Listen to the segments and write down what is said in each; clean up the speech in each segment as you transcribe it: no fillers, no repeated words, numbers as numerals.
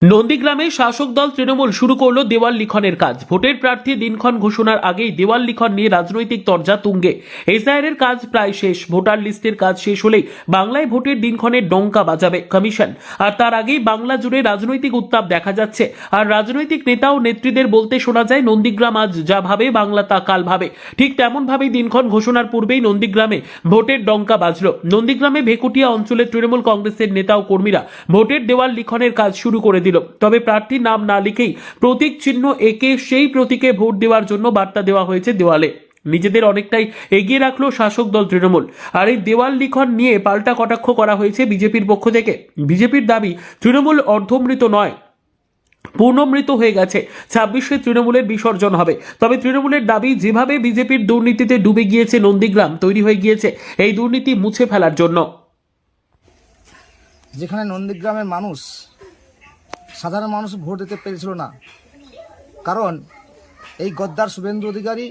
নন্দীগ্রামে শাসক দল তৃণমূল শুরু করলো দেওয়াল লিখনের কাজ। ভোটের প্রার্থী দিনক্ষণ ঘোষণার আগেই দেওয়াল লিখন নিয়ে রাজনৈতিক তরজা তুঙ্গে। এসআইআরের কাজ প্রায় শেষ, ভোটার লিস্টের কাজ শেষ হলেই বাংলায় ভোটের দিনক্ষণের ডঙ্কা বাজাবে কমিশন। আর তার আগেই বাংলা জুড়ে রাজনৈতিক উত্তাপ দেখা যাচ্ছে। আর রাজনৈতিক নেতা ও নেত্রীদের বলতে শোনা যায়, নন্দীগ্রাম আজ যা ভাবে বাংলা তা কাল ভাবে। ঠিক তেমন ভাবেই দিনক্ষণ ঘোষণার পূর্বেই নন্দীগ্রামে ভোটের ডঙ্কা বাজলো। নন্দীগ্রামে ভেকুটিয়া অঞ্চলের তৃণমূল কংগ্রেসের নেতা ও কর্মীরা ভোটের দেওয়াল লিখনের কাজ শুরু করে দিল। তবে প্রার্থীর নাম না লিখেই প্রতীক চিহ্ন এঁকে সেই প্রতীকে ভোট দেওয়ার জন্য বার্তা দেওয়া হয়েছে দেওয়ালে। নিজেদের অনেকটাই এগিয়ে রাখলো শাসক দল তৃণমূল। আর এই দেওয়াল লিখন নিয়ে পাল্টা কটাক্ষ করা হয়েছে বিজেপির পক্ষ থেকে। বিজেপির দাবি, তৃণমূল অর্ধমৃত নয়, পূর্ণমৃত হয়ে গেছে। 26শে তৃণমূলের বিসর্জন হবে। তবে তৃণমূলের দাবি, যেভাবে বিজেপির দুর্নীতিতে ডুবে গিয়েছে নন্দীগ্রাম, তৈরি হয়ে গিয়েছে এই দুর্নীতি মুছে ফেলার জন্য। যেখানে নন্দীগ্রামের মানুষ, সাধারণ মানুষ ভোট দিতে পেরেছিল না, কারণ এই গদ্দার শুভেন্দু অধিকারী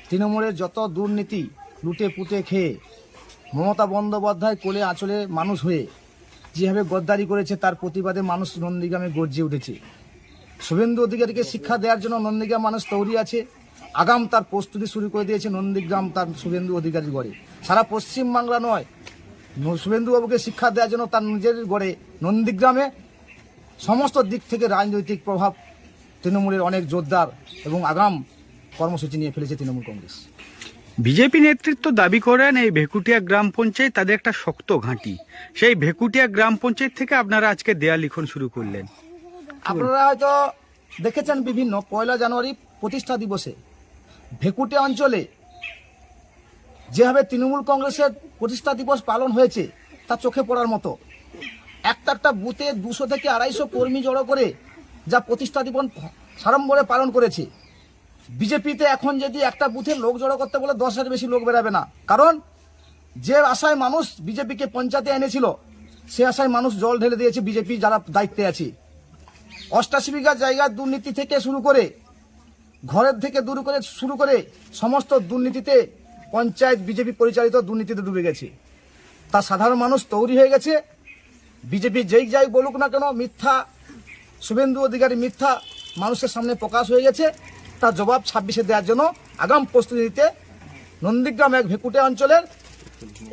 তৃণমূলের যত দুর্নীতি লুটে পুটে খেয়ে মমতা বন্দ্যোপাধ্যায় কোলে আঁচলে মানুষ হয়ে যেভাবে গদ্দারি করেছে, তার প্রতিবাদে মানুষ নন্দীগ্রামে গর্জে উঠেছে। শুভেন্দু অধিকারীকে শিক্ষা দেওয়ার জন্য নন্দীগ্রাম মানুষ তৈরি আছে। আগাম তার প্রস্তুতি শুরু করে দিয়েছে নন্দীগ্রাম তার শুভেন্দু অধিকারীর গড়ে। সারা পশ্চিমবাংলা নয়, শুভেন্দুবাবুকে শিক্ষা দেওয়ার জন্য তার নিজের গড়ে নন্দীগ্রামে সমস্ত দিক থেকে রাজনৈতিক প্রভাব তৃণমূলের অনেক জোরদার এবং আগাম কর্মসূচি নিয়ে ফেলেছে তৃণমূল কংগ্রেস। বিজেপি নেতৃত্ব দাবি করেন এই ভেকুটিয়া গ্রাম পঞ্চায়েত তাদের একটা শক্ত ঘাঁটি। সেই ভেকুটিয়া গ্রাম পঞ্চায়েত থেকে আপনারা আজকে দেয়াল লিখন শুরু করলেন। আপনারা হয়তো দেখেছেন বিভিন্ন 1 জানুয়ারি প্রতিষ্ঠা দিবসে ভেকুটিয়া অঞ্চলে যেভাবে তৃণমূল কংগ্রেসের প্রতিষ্ঠা দিবস পালন হয়েছে তা চোখে পড়ার মতো। একটা বুথে 200 থেকে 250 কর্মী জড়ো করে যা প্রতিষ্ঠা দিবস সাড়ম্বরে পালন করেছে। বিজেপিতে এখন যদি একটা বুথে লোক জড়ো করতে বলে 10,000 বেশি লোক বেরাবে না, কারণ যে আশায় মানুষ বিজেপিকে পঞ্চায়েতে এনেছিল সে আশায় মানুষ জল ঢেলে দিয়েছে বিজেপি যারা দায়িত্বে আছে। 88 বিঘা জায়গার দুর্নীতি থেকে শুরু করে, ঘরের থেকে শুরু করে সমস্ত দুর্নীতিতে পঞ্চায়েত বিজেপি পরিচালিত দুর্নীতিতে ডুবে গেছে। তা সাধারণ মানুষ তৈরি হয়ে গেছে। বিজেপি যেই যাই বলুক না কেন, মিথ্যা শুভেন্দু অধিকারী মিথ্যা মানুষের সামনে প্রকাশ হয়ে গেছে। তার জবাব 26শে দেওয়ার জন্য আগাম প্রস্তুতি নিতে নন্দীগ্রাম এক ভেকুটিয়া অঞ্চলের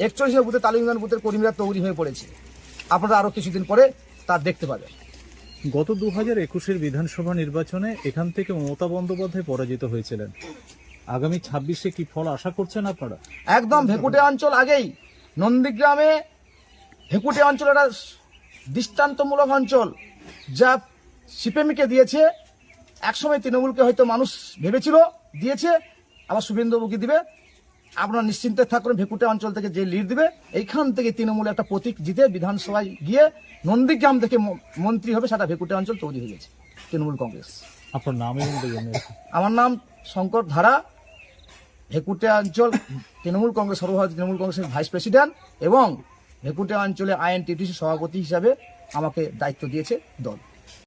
41 বুথে তালিমগঞ্জ বুথের কর্মীরা তৈরি হয়ে পড়েছে। আপনারা আরও কিছুদিন পরে তা দেখতে পাবেন। গত 2021-এর বিধানসভা নির্বাচনে এখান থেকে মমতা বন্দ্যোপাধ্যায় পরাজিত হয়েছিলেন। আগামী 26-এ কি ফল আশা করছেন আপনারা? একদম ভেকুটিয়া অঞ্চল আগেই, নন্দীগ্রামে ভেকুটিয়া অঞ্চল একটা দৃষ্টান্তমূলক অঞ্চল, যা সিপিএমকে দিয়েছে। একসময় তৃণমূলকে হয়তো মানুষ ভেবেছিল দিয়েছে, আবার শুভেন্দুবাবুকে দিবে। আপনারা নিশ্চিন্তে থাকুন, ভেকুটিয়া অঞ্চল থেকে যে লিড দিবে এইখান থেকে তৃণমূল একটা প্রতীক জিতে বিধানসভায় গিয়ে নন্দীগ্রাম থেকে মন্ত্রী হবে, সেটা ভেকুটিয়া অঞ্চল তৈরি হয়ে গেছে তৃণমূল কংগ্রেস। আপনার নাম এবং আমার নাম শঙ্কর ধারা, ভেকুটিয়া অঞ্চল তৃণমূল কংগ্রেস, সর্বভারতীয় তৃণমূল কংগ্রেসের ভাইস প্রেসিডেন্ট এবং ভেকুটিয়া অঞ্চলে আইএনটিটিসি সভাপতি হিসাবে আমাকে দায়িত্ব দিয়েছে দল।